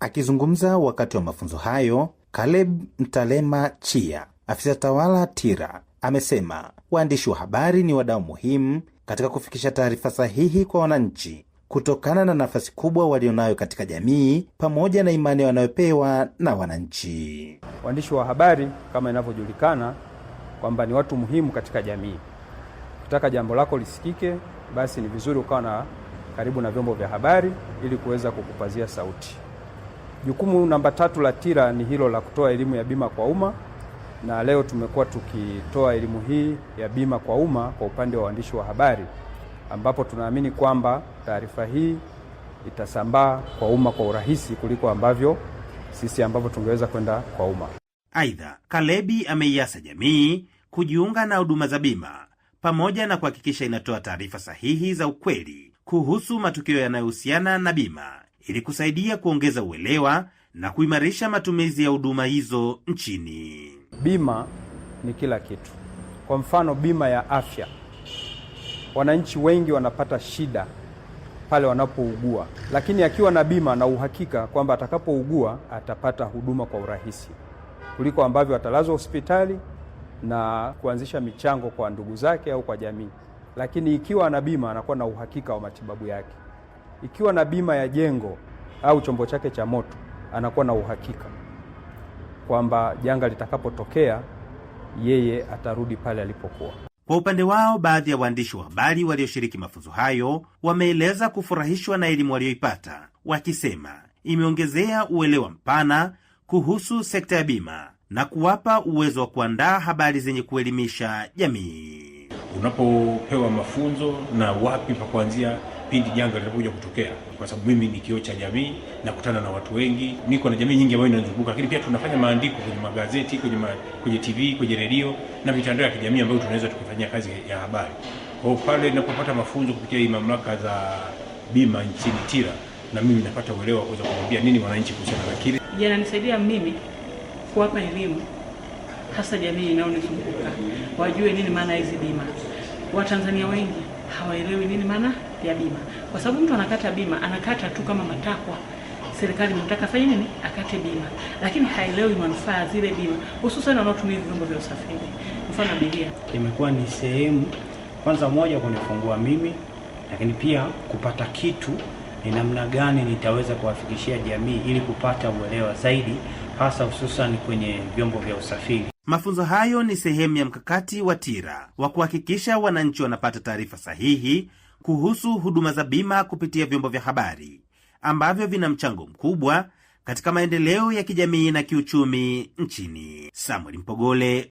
Akizungumza wakati wa mafunzo hayo, Caleb Mtalema Chia, afisa tawala TIRA, amesema waandishi wa habari ni wadau muhimu katika kufikisha taarifa sahihi kwa wananchi kutokana na nafasi kubwa walionayo katika jamii pamoja na imani wanayopewa na wananchi. Waandishi wa habari kama inavyojulikana kwamba ni watu muhimu katika jamii. Ukitaka jambo lako lisikike, basi ni vizuri ukawa na karibu na vyombo vya habari ili kuweza kukupazia sauti. Jukumu namba 3 la TIRA ni hilo la kutoa elimu ya bima kwa umma, na leo tumekuwa tukitoa elimu hii ya bima kwa umma kwa upande wa waandishi wa habari, ambapo tunaamini kwamba taarifa hii itasambaa kwa umma kwa urahisi kuliko ambavyo sisi ambavyo tungeweza kwenda kwa umma. Aidha, Kalebi ameiasa jamii kujiunga na huduma za bima pamoja na kuhakikisha inatoa taarifa sahihi za ukweli kuhusu matukio yanayohusiana na bima ili kusaidia kuongeza uelewa na kuimarisha matumizi ya huduma hizo nchini. Bima ni kila kitu. Kwa mfano, bima ya afya. Wananchi wengi wanapata shida pale wanapougua, lakini akiwa na bima na uhakika kwamba atakapougua atapata huduma kwa urahisi kuliko ambavyo atalazwa hospitali na kuanzisha michango kwa ndugu zake au kwa jamii. Lakini ikiwa ana bima anakuwa na uhakika wa matibabu yake. Ikiwa na bima ya jengo au chombo chake cha moto, anakuwa na uhakika kwamba janga litakapotokea yeye atarudi pale alipokuwa. Kwa upande wao, baadhi ya waandishi wa habari walioshiriki mafunzo hayo wameeleza kufurahishwa na elimu walioipata, wakisema imeongezea uelewa mpana kuhusu sekta ya bima na kuwapa uwezo wa kuandaa habari zenye kuelimisha jamii. Unapopewa mafunzo na wapi pa kuanzia pindi janga linapokuja kutokea, kwa sababu mimi ni kioo cha jamii, nakutana na watu wengi, niko na jamii nyingi ambayo inanizunguka, lakini pia tunafanya maandiko kwenye magazeti, kwenye TV, kwenye redio na mitandao ya kijamii ambayo tunaweza tukifanyia kazi ya habari. Kwa pale ninapopata mafunzo kupitia hii mamlaka za bima nchini TIRA, na mimi napata uelewa kuweza kumwambia nini wananchi kuhusiana na kile. Yananisaidia mimi kuwapa elimu hasa jamii inayonizunguka, wajue nini maana hizi bima. Watanzania wengi hawaelewi nini maana ya bima, kwa sababu mtu anakata bima, anakata tu kama matakwa. Serikali inataka fanye nini? Akate bima, lakini haelewi manufaa zile bima, hususan wanaotumia vyombo vya usafiri, mfano abiria. Imekuwa ni sehemu kwanza moja kunifungua mimi, lakini pia kupata kitu ni namna gani nitaweza kuwafikishia jamii ili kupata uelewa zaidi, hasa hususan kwenye vyombo vya usafiri. Mafunzo hayo ni sehemu ya mkakati wa TIRA wa kuhakikisha wananchi wanapata taarifa sahihi kuhusu huduma za bima kupitia vyombo vya habari ambavyo vina mchango mkubwa katika maendeleo ya kijamii na kiuchumi nchini. Samuel Mpogole,